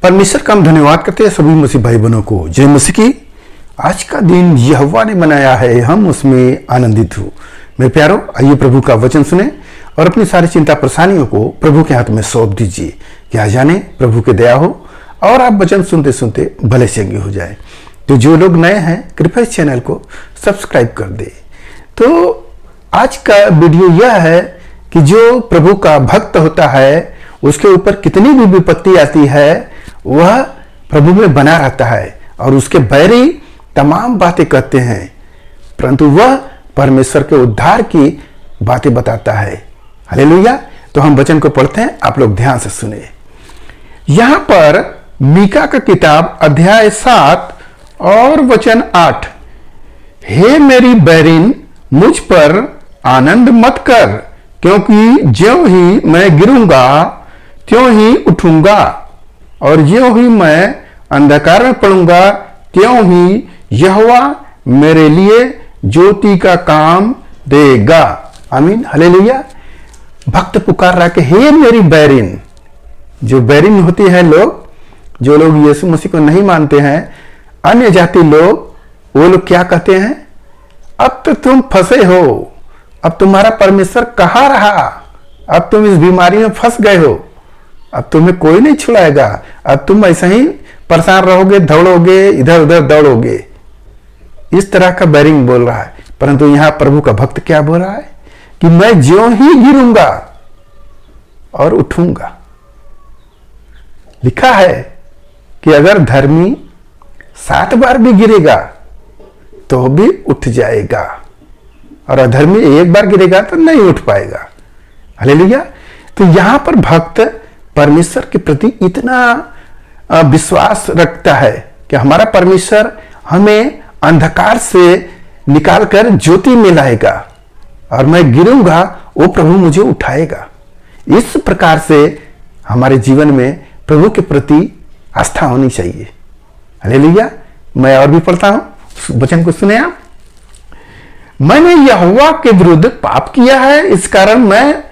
परमेश्वर का हम धन्यवाद करते हैं सभी मसीह भाई बहनों को। जय मसीह की। आज का दिन यहोवा ने बनाया है, हम उसमें आनंदित हो। मेरे प्यारो, आइए प्रभु का वचन सुने और अपनी सारी चिंता परेशानियों को प्रभु के हाथ में सौंप दीजिए। क्या जाने प्रभु की दया हो और आप वचन सुनते सुनते भले चंगे हो जाए। तो जो लोग नए हैं कृपया इस चैनल को सब्सक्राइब कर दे। तो आज का वीडियो यह है कि जो प्रभु का भक्त होता है उसके ऊपर कितनी भी विपत्ति आती है वह प्रभु में बना रहता है और उसके बैरी तमाम बातें कहते हैं, परंतु वह परमेश्वर के उद्धार की बातें बताता है। हालेलुया। तो हम वचन को पढ़ते हैं, आप लोग ध्यान से सुने। यहां पर मीका का किताब अध्याय 7 और वचन 8। हे मेरी बैरिन, मुझ पर आनंद मत कर, क्योंकि ज्यों ही मैं गिरूंगा त्यों ही उठूंगा, और ज्यों ही मैं अंधकार में पड़ूंगा त्यों ही यहोवा मेरे लिए ज्योति का काम देगा। आमीन, हालेलुया। भक्त पुकार रहा कि हे मेरी बैरिन। जो बैरिन होती है लोग, जो लोग यीशु मसीह को नहीं मानते हैं, अन्य जाति लोग, वो लोग क्या कहते हैं? अब तो तुम फंसे हो, अब तुम्हारा परमेश्वर कहाँ रहा, अब तुम इस बीमारी में फंस गए हो, अब तुम्हें कोई नहीं छुड़ाएगा, अब तुम ऐसे ही परेशान रहोगे, दौड़ोगे, इधर उधर दौड़ोगे। इस तरह का बैरिंग बोल रहा है। परंतु यहां प्रभु का भक्त क्या बोल रहा है कि मैं ज्यों ही गिरूंगा और उठूंगा। लिखा है कि अगर धर्मी 7 बार भी गिरेगा तो भी उठ जाएगा, और अधर्मी 1 बार गिरेगा तो नहीं उठ पाएगा। हालेलुया। तो यहां पर भक्त परमेश्वर के प्रति इतना विश्वास रखता है कि हमारा परमेश्वर हमें अंधकार से निकालकर ज्योति में लाएगा, और मैं गिरूंगा वो प्रभु मुझे उठाएगा। इस प्रकार से हमारे जीवन में प्रभु के प्रति आस्था होनी चाहिए। हालेलुया। मैं और भी पढ़ता हूं, वचन को सुने आप। मैंने यहोवा के विरुद्ध पाप किया है, इस कारण मैं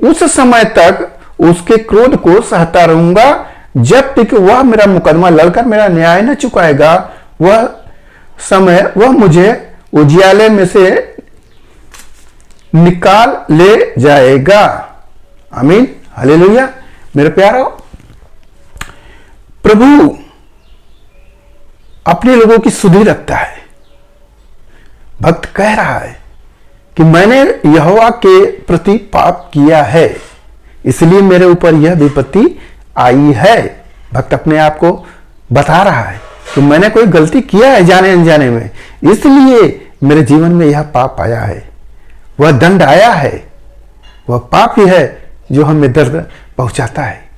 उस समय तक उसके क्रोध को सहता रहूंगा जब तक वह मेरा मुकदमा लड़कर मेरा न्याय न चुकाएगा। वह समय वह मुझे उजियाले में से निकाल ले जाएगा। आमीन, हालेलुया। मेरे प्यारो, प्रभु अपने लोगों की सुधि रखता है। भक्त कह रहा है कि मैंने यहोवा के प्रति पाप किया है, इसलिए मेरे ऊपर यह विपत्ति आई है। भक्त अपने आप को बता रहा है कि मैंने कोई गलती किया है जाने अनजाने में, इसलिए मेरे जीवन में यह पाप आया है, वह दंड आया है। वह पाप ही है जो हमें दर्द पहुंचाता है।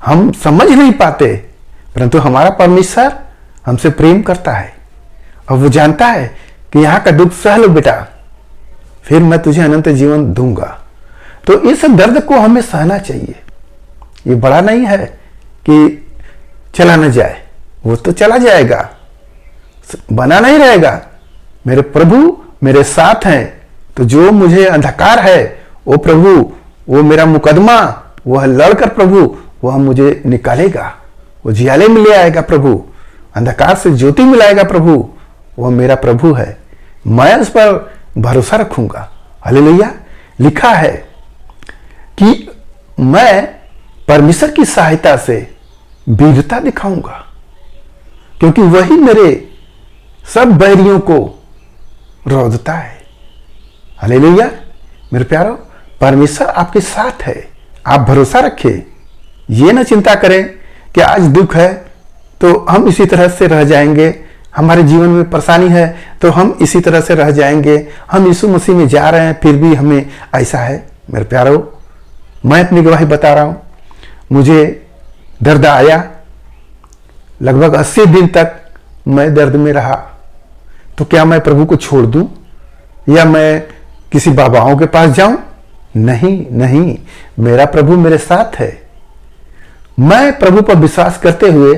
हम समझ नहीं पाते, परंतु हमारा परमेश्वर हमसे प्रेम करता है और वो जानता है कि यहां का दुख सह लो बेटा, फिर मैं तुझे अनंत जीवन दूंगा। तो इस दर्द को हमें सहना चाहिए। ये बड़ा नहीं है कि चला न जाए, वो तो चला जाएगा, बना नहीं रहेगा। मेरे प्रभु मेरे साथ हैं, तो जो मुझे अंधकार है वो प्रभु, वो मेरा मुकदमा वह लड़कर प्रभु वह मुझे निकालेगा, वो जियाले में ले आएगा प्रभु, अंधकार से ज्योति मिलाएगा प्रभु। वह मेरा प्रभु है, मैं उस पर भरोसा रखूंगा। हालेलुया। लिखा है कि मैं परमेश्वर की सहायता से वीरता दिखाऊंगा, क्योंकि वही मेरे सब बैरियों को रोकता है। हालेलुया। मेरे प्यारो, परमेश्वर आपके साथ है, आप भरोसा रखें। ये ना चिंता करें कि आज दुख है तो हम इसी तरह से रह जाएंगे, हमारे जीवन में परेशानी है तो हम इसी तरह से रह जाएंगे, हम यीशु मसीह में जा रहे हैं फिर भी हमें ऐसा है। मेरे प्यारो, मैं अपनी गवाही बता रहा हूं, मुझे दर्द आया, लगभग 80 दिन तक मैं दर्द में रहा। तो क्या मैं प्रभु को छोड़ दूं या मैं किसी बाबाओं के पास जाऊं? नहीं नहीं, मेरा प्रभु मेरे साथ है। मैं प्रभु पर विश्वास करते हुए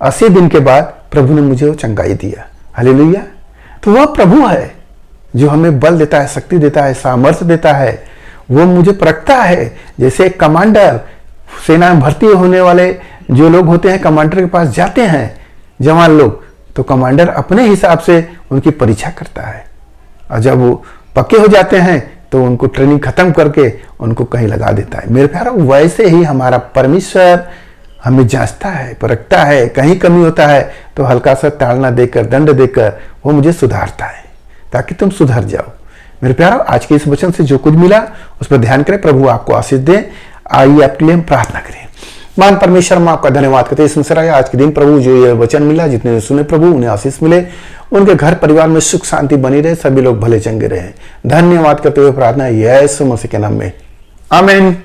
80 दिन के बाद प्रभु ने मुझे वो चंगाई दिया। हालेलुया। तो वह प्रभु है जो हमें बल देता है, शक्ति देता है, सामर्थ्य देता है। वो मुझे परखता है, जैसे एक कमांडर सेना में भर्ती होने वाले जो लोग होते हैं कमांडर के पास जाते हैं जवान लोग, तो कमांडर अपने हिसाब से उनकी परीक्षा करता है, और जब वो पक्के हो जाते हैं तो उनको ट्रेनिंग खत्म करके उनको कहीं लगा देता है। मेरे प्यारों, वैसे ही हमारा परमेश्वर हमें जांचता है, परखता है। कहीं कमी होता है तो हल्का सा ताड़ना देकर, दंड देकर वो मुझे सुधारता है ताकि तुम सुधर जाओ। मेरे प्यारों, आज के इस वचन से जो कुछ मिला उस पर ध्यान करें। प्रभु आपको आशीष दे। आइए आपके लिए हम प्रार्थना करें। मान परमेश्वर, हम आपका धन्यवाद करते हैं संसार आज के दिन प्रभु जो ये वचन मिला, जितने सुने प्रभु उन्हें आशीष मिले, उनके घर परिवार में सुख शांति बनी रहे, सभी लोग भले चंगे रहे। धन्यवाद करते हुए प्रार्थना यीशु मसीह के नाम में, आमीन।